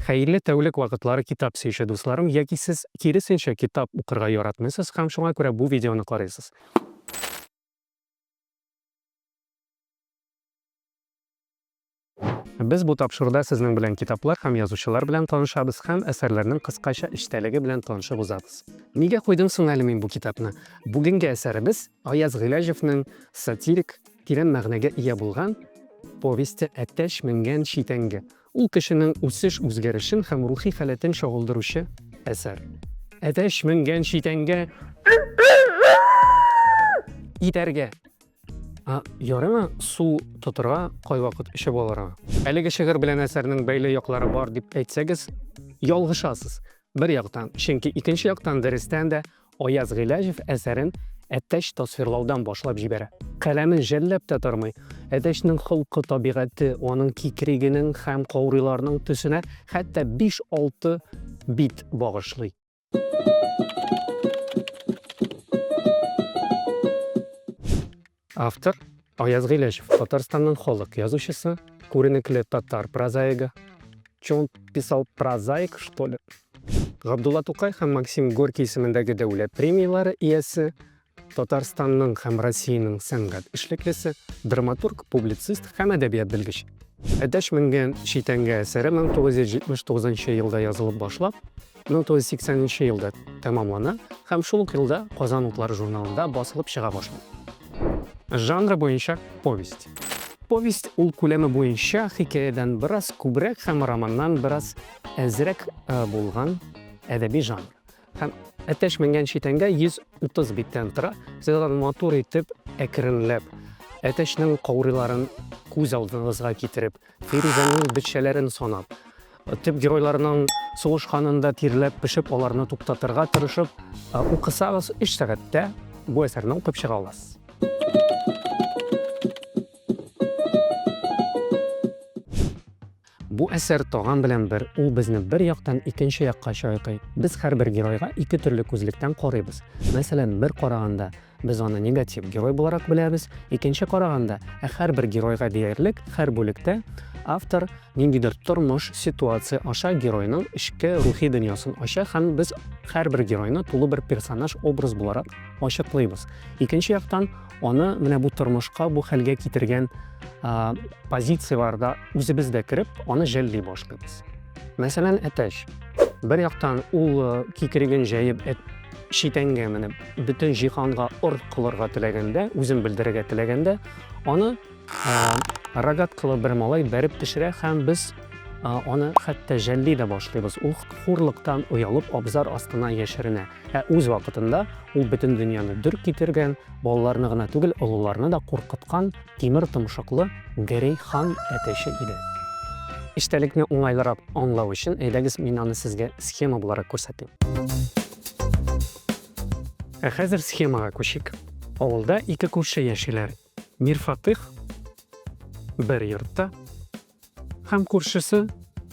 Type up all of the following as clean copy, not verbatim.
Xayrli tavlik vaqtlari kitob seyishi do'stlarim, yoki siz kirisincha kitob o'qirga yoratmaysiz, ham shunga ko'ra bu videoni qaraysiz. Biz bu topshiriqda sizning bilan kitoblar ham yozuvchilar bilan tanishamiz, ham asarlarning qisqacha ishtaligi bilan tanishib o'zamiz. Nega qo'ydim singari men bu kitobni? Bugungi asarimiz Ayaz G'ilajevning satirik teran ma'noga ega bo'lgan povesti Atesh mingan shitanga. U kishining o'sish, o'zgarishini ham ruhiy holatini shog'ildiruvchi asar. Atesh mingan shitanga itarga yorima suv tuturga qo'y vaqt ishi bo'lar. Haligi shig'ir bilan asarning bayli yoqlari bor deb aytsangiz, yolg'ishasiz. Bir yoqdan, chunki ikkinchi yoqdan darisdan da Ayaz G'ilajev asarin Atesh tasvirlovdan boshlab jibara. Qalamin jallab tatarmay, Ateshning xulqi, tabiati, uning kikrigining ham qovrilarning tusini hatto 5-6 bit bag'ishli. Автор Ayaz G'ilajev, Tataristonning xalq yozuvchisi, ko'rinakli tatar prozaigi. Чё он писал прозаик, что ли? Габдулла Тукай ham Максим Горький ismidagi davlat premiyalari egasi, Tataristonning ham Rossiyaning san'at ishliklisi, dramaturg, publitsist ham adabiyot bilgich. Atesh mingan shitanga asari 1979-yilda yozilib boshlab, 1980-yilda tamomlanib, ham shu yilda Qozon o'tlari jurnalida bosilib chiqa boshladi. Janri bo'yicha povest. Povest ul ko'lami bo'yicha hikoyadan biroz ko'proq, ham romandan biroz azroq bo'lgan adabiy janr. Ham Atesh mingan shitanga 130 bitdan turadi. Sizlar motor etib, akrinlab, Ateshning qovrilarini ko'z oldingizga keltirib, Feruzaning bitchalarini sanab, tib giroylarining sug'ishxonada terlab pishib, ularni to'xtatirga tirishib, o'qisangiz 3 soatda bu asarni o'qib chiqa olasiz. Bu asar tog'am bilan bir, u bizni bir yoqdan ikkinchi yoqqa shoyqaydi. Biz har bir giroyga ikki turli ko'zlikdan qaraymiz. Masalan, bir qaraganda biz uni negativ giroy bo'larak bilamiz, ikkinchi qaraganda har bir giroyga deyarlik har bo'likda avtor ningidir turmush situatsiya o'sha giroyning ishki ruhiy dunyosini o'sha ham biz har bir giroyni to'liq bir personaj obraz bo'larak oshirlaymiz. Ikkinchi yoqdan uni mana bu turmushga bu holga keltirgan pozitsiyalarda o'zimizda kirib, uni jallay boshlaymiz. Masalan, Atesh bir yoqdan u kikrigin jayib shitanga minib butun jihonga urf qilirga tilaganda, o'zim bildirga tilaganda, uni ragat qilib bir malay berib pishira ham biz uni hatto jallayda boshlaymiz. U xo'rliqdan uyalib obzor ostidan yashirina. O'z vaqtida u butun dunyoni dur ketirgan, bolalarni g'ina tugul, ulug'larni da qo'rqitgan temir tumshuqli Grey Xon Ateshi edi. İştalikni o'ng'aylarab anglaw uchun aydagiz men uni sizga sxema bo'larak ko'rsatayım. Hozir sxemaga ko'shik. Ovulda ikki qo'shni yashaylar. Mirfatih bir yurtda, ham qo'shnisi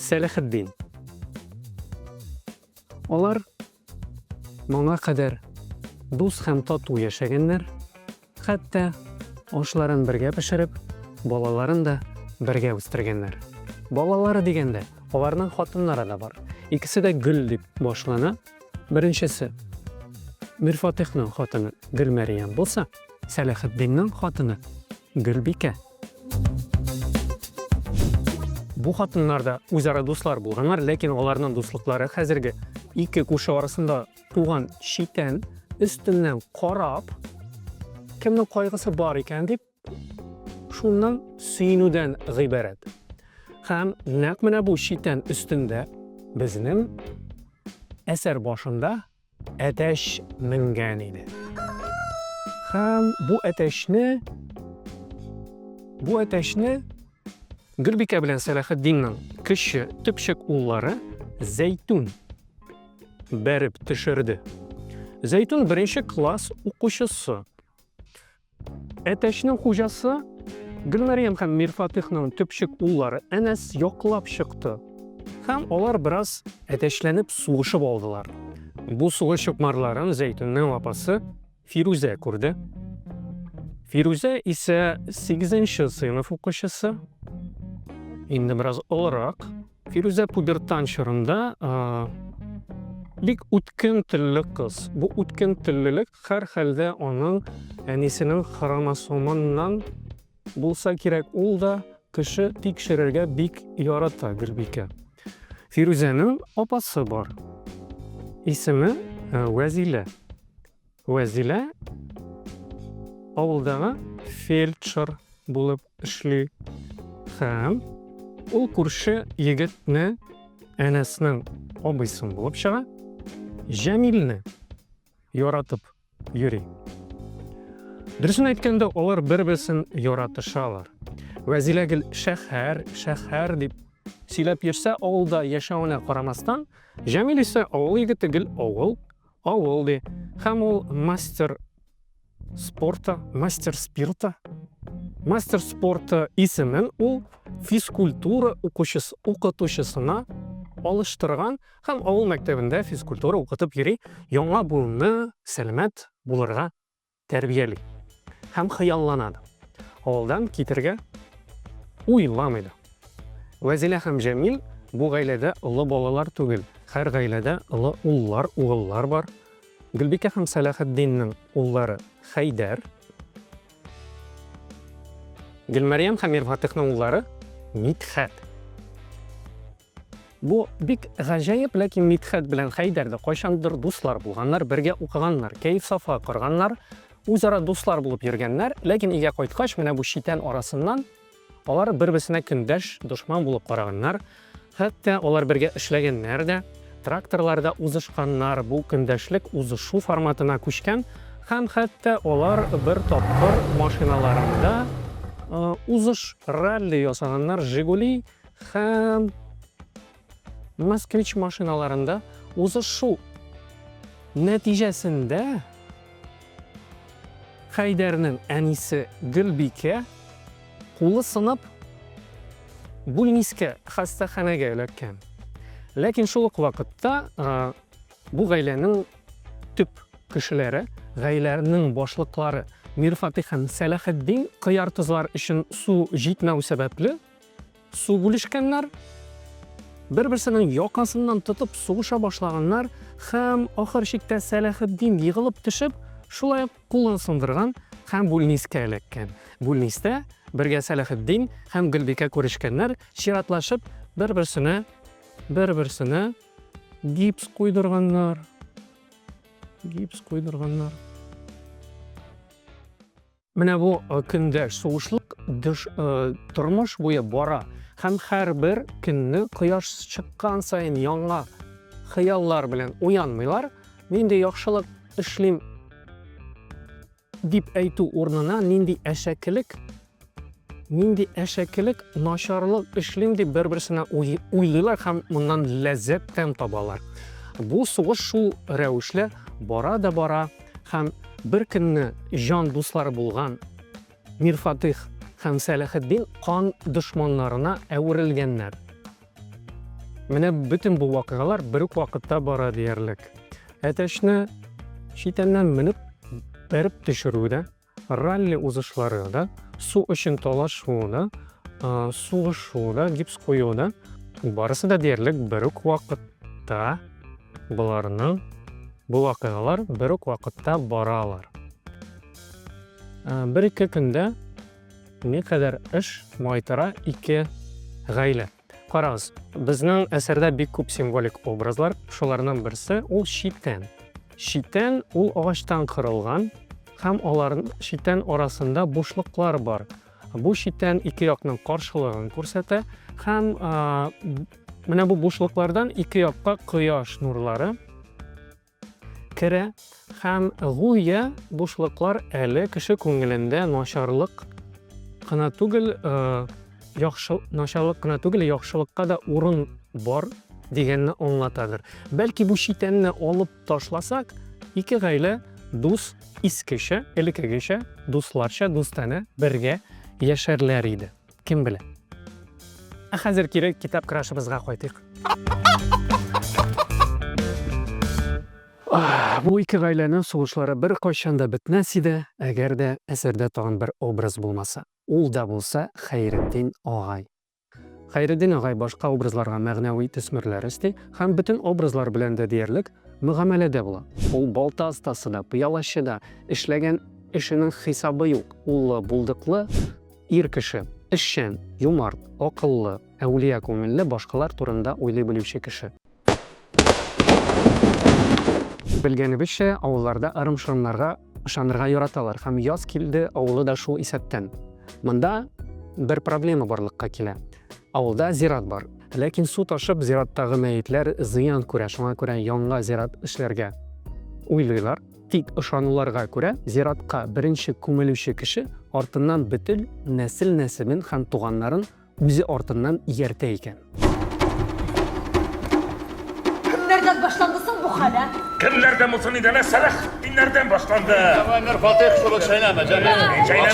Salahiddin. Ular menga qadar do'st ham totuv yashaganlar, hatto oshlarini birga pishirib, bolalarini da birga o'stirganlar. Bolalari deganda, ularning xotinlari da bor. Ikkisida Gul deb boshlanib, birinchisi Mirfatihning xotini Gulmaryam bo'lsa, Salahiddinning xotini Gulbika. Bu xotinlarda o'zaro do'stlar bo'lganlar, lekin ularning do'stliklari hozirgi ikki qo'shni orasida tug'an shitan ustidan qarab, kimning qayg'usi bor ekan deb shundan suyunuvdan iborat. Ham naq mana bu shitan ustunda bizning asar boshida Atesh mingan edi. Ham bu Ateshni Gulbika bilan Salahiddinning kishi tupshik o'g'illari Zaytun berib tushirdi. Zaytun birinchi klass o'quvchisi. Ateshning xo'jasi Gulmaryam ham Mirfatihning tupshik o'g'illari Anas yoqlab chiqdi. Ham ular biroz atashlanib sug'ishib oldilar. Bu sug'ishib marlarini Zaytunning opasi Feruza ko'rdi. Feruza esa 8-sinf o'quvchisi. Endi biroz o'laroq Firuza pubertan çağında bik utkin tilli kız. Bu utkin tillilik her halde onun enisinin kromosomundan bulsa gerek ol da kişi tekşirirge bik yarata Gülbike. Firuza'nın opası var. İsmi Vezile. Vezile avuldağı felçer bulup işli. Hem ol kurşı yigitni enesinin obisini bulup çığa, Jamilni yaratıp yürü. Dürüsün aytkanda olar bir-birisini yaratışalar. Vezilegil şehir dip silep yerse avulda yaşamına karamastan, Jamil ise avul yigitigil avul de. Hem ol master sporta ismin ol fizkultura okutuşusuna alıştırgan hem avul mektebinde fizkultura okutup yeri yana bulunma selamet bulurga terbiyeli. Hem hıyallanadı. Avuldan kitirge uylamaydı. Vezile hem Jamil bu gailede ılı balalar tugil. Her gailede ılı uğullar var. Gülbike hem Salahaddin'nin ulları Haydar. Gülmeryem hem Mirfatih'nin ulları Mithat. Bu bik gajayip lakin Mithat bilen Haydar'da koşandır dostlar bulganlar, birge okuganlar, keyif safa kurganlar, uzara dostlar bulup yürgenler, lakin iga koytkaç mene bu şiten arasından olar bir-birisine kündeş, düşman bulup karaganlar, hatta olar birge işlegenler de traktorlarda uzışkanlar bu kündeşlik uzışu formatına kuşken, hem hatta olar bir topkır maşinalarında uzış rally yasaganlar Jiguli hem Moskvich maşinalarında uzışu neticesinde Haydar'ın enisi Gülbike kulu sınıp Bulniske hastaxanaga yo'latgan. Lekin şu vaqtda bu gailenin tüp kişileri, gailenin boşlıkları Mirfatih hem Salahaddin qiyartızlar için su jitmeu sebepli su bulishganlar, bir-birisinin yoqasından tutup soğuşa başlaganlar hem ahirşikte Salahaddin yığılıp düşüp şulay kulun sındırgan hem Bulniske yo'latgan. Bulnis'te birge Salahaddin hem Gülbike ko'rishganlar, shiratlaşıp bir-birisine gips qo'ydirganlar. Mana bu kunda soğuşluk turmuş bo'yi bora. Hem her bir kunni quyosh chiqqan sayin yangi xayollar bilan uyanmaylar. Nindi yaxshilik ishlim deb aytuv o'rnina nindi eşeklik, naşarlık işlim deb bir-birisine uylaylar hem bundan lezzet tem tobalar. Bu soğuş şu rəvişle bora hem bir kunni jon dostları bulgan Mirfatih hem Salahaddin qon düşmanlarına evrilgenler. Mana bütün bu voqealar bir vaqtda bora deyerlik. Ateşni shitandan minib berib tushiruvda, ralli uzishlarida, suv uchun talashuvda, sug'ishuvda, gips qo'yuvda, barisi da deyerlik bir vaqtda bularning bu voqealar bir vaqtda boralar. Bir-ikki kunda ne kadar ish moytara ikki g'ayla. Qarаңыз, bizning asarda bek ko'p simvolik obrazlar, shulardan birisi ul shitan. Shitan ul ağaçtan qirilgan, hem onların shitan orasında bo'shliqlar bor. Bu shitan ikki yoqning qarshiligini ko'rsatadi, hem mana bu bo'shliqlardan ikki yoqqa quyosh nurlari kira, hem go'yo bo'shliqlar ali kishi ko'nglida nasharlik qana tugil, yaxshilikqa da o'rin bor deganni anlatadir. Balki bu shitanni olib tashlasak, ikki g'ayla do'st iskishi, ilkigishi, do'stlarcha do'stona birga yasharlar edi. Kim bilan? Hozir kerak kitob qirashimizga qo'ydik. Bu ikki g'aylaning so'g'ishlari bir qachonda bitmas edi, agarda asarda tag'in bir obraz bo'lmasa. U da bo'lsa Xayriddin og'ay. Xayriddin agay boshqa obrazlarga ma'naviy tasvirlar isти ham bütün obrazlar bilan da deyarlik muomalada bo'la. Ул balta astasida, piyalashida ishlagan ishining hisobi yo'q. Ул buldiqli ir kishi, ishchan, yumart, aqlli, avliya ko'ngilli, boshqalar turida o'ylay biluvchi kishi. Bilganimizcha, avullarda arim-shirimlarga ishonirga yoratalar. Ham yoz keldi, avulda shu isatdan. Bunda bir problema borlikqa kela. Avulda zirat bor. Lekin suv toshib ziratdagi mayitlar ziyon ko'ra, shunga ko'ra yonga zirat ishlarga o'ylaylar. Tik ishonuvlarga ko'ra ziratga birinchi ko'miluvchi kishi ortidan bitil nasl-nasibin ham tug'anlarin o'zi ortidan yerta ekan. Nereden başlandısın bu hale? Kimlerden musun idene Salah? Dinlerden başlandı. Ömer Fatih Kuşuluk şeyleme canım. Şeyleme.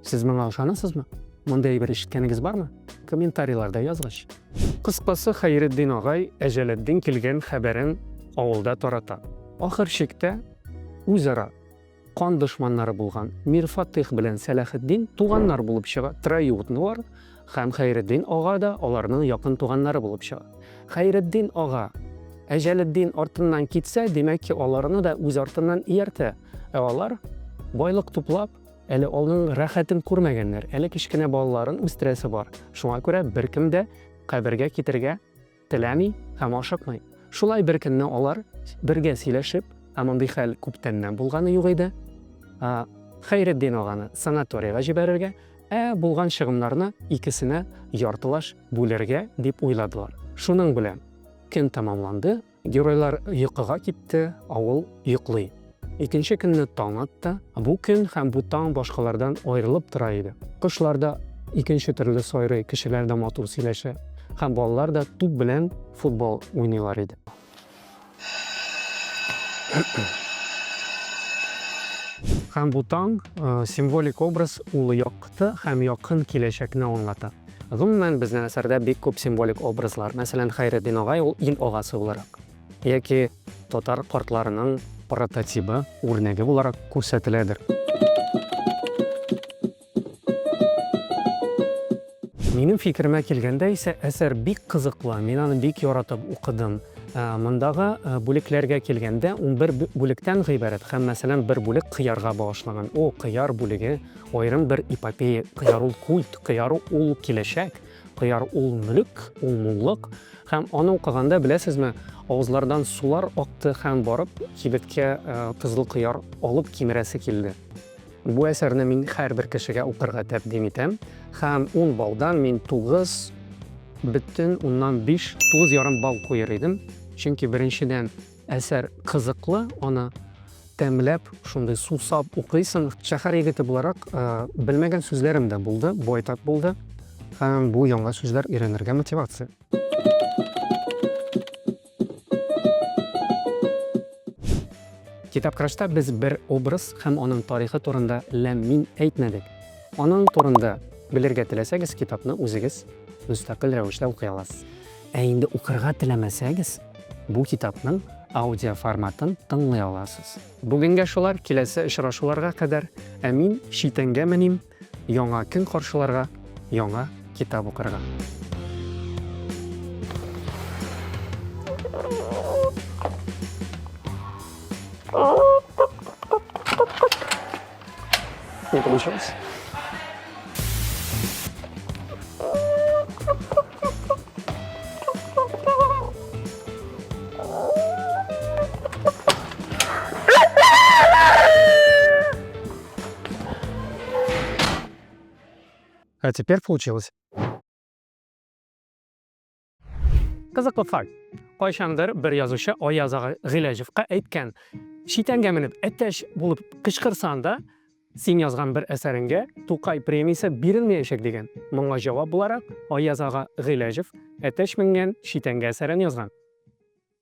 Siz menga ishonasizmi? Bunday bir eshitganingiz bormi? Kommentariylarda yozg'ich. Qisqasi Xayriddin og'ay ajaliddin kelgan xabarin ovulda taratadi. Oxir shekda o'zaro qon dushmanlari bo'lgan Mir Fatih bilan Salahiddin tug'anlar bo'lib chiqadi. Trayutni bor. Ham Xayriddin og'a da ularning yaqin tug'anlari bo'lib chiqadi. Xayriddin og'a Ajaliddin ortidan ketsa, demakki ularni da o'z ortidan erta. Ular boylik to'plab, eli uning rahatini ko'rmaganlar. Eli kichkina bolalarning stresi bor. Shunga ko'ra bir kimda qabrga ketirga tilami, ham oshiqmay. Shulay bir kunni ular birga silashib, amonday hal ko'ptandan bo'lgani yo'q edi. Xayriddin og'ani sanatoriyaga jibarirga, bo'lgan shig'imlarni ikkisini yortilash bo'larga deb o'yladilar. Shuning bilan kun tamomlandi, giroylar yiqiga ketdi, avul yiqli. Ikkinchi kunni tong otdi. Bu kun ham bu tong boshqalardan ayrilib turar edi. Qushlarda ikkinchi turli soyri, kishilarda motor silashi, ham bolalarda to'p bilan futbol o'ynaylar edi. Ham bu tong simvolik obraz ul yoqti, ham yaqin kelajakni anglatadi. Umuman bizning asarda bek ko'p simvolik obrazlar, masalan Xayriddin og'ay ul il og'asi bo'larak yoki totar qortlarining prototipi o'rnagi bo'larak ko'rsatiladi. Mening fikrimga kelganda esa asar bek qiziqli, men uni bek yoratib o'qidim. Bundaga bo'liklarga kelganda 11 bo'likdan iborat. Ham masalan bir bo'lik qiyarga bag'ishlangan. O qiyar bo'ligi ayrim bir epopeya, qiyar ul kult, qiyar ul kelajak, qiyar ul mulk, ul mulliq. Ham uni o'qiganda bilasizmi, og'izlardan sular oqdi, ham borib kibitga qizil qiyar olib kemirasi keldi. Bu asarni men har bir kishiga o'qirga taqdim etam. Ham 10 baldan men 9 butun undan 9,5 bal qo'yar edim. Chunki birinchidan asar qiziqli, uni tamlab, shunday suvsab o'qiysan. Shahar yigiti bo'larak bilmagan so'zlarim da bo'ldi, boytat bo'ldi. Ham bu yangi so'zlar o'rganishga motivatsiya. Kitobqarashda biz bir obraz ham uning tarixi to'g'risida lam-min aytmadik. Uning to'g'risida bilirga tilasangiz, kitobni o'zingiz mustaqil ravishda o'qiy olasiz. Endi o'qirga tilamasangiz, bu kitobning audio formatini tinglay olasiz. Bugunga shular, kelasi uchrashuvlarga qadar amin shitanga minim, yangi kun qarshilarga, yangi kitob o'qirga. Не получилось. А теперь получилось. Qiziqli fakt. Qachondir bir yozuvchi Oyazag'i G'ilajevga aytgan, shitanga minib atash bo'lib qichqirsanda, sen yozgan bir asaringga To'qay premiyasi berilmayacak degan. Bunga javob bo'larak Oyazag'i G'ilajov atash mingan shitanga asarini yozgan.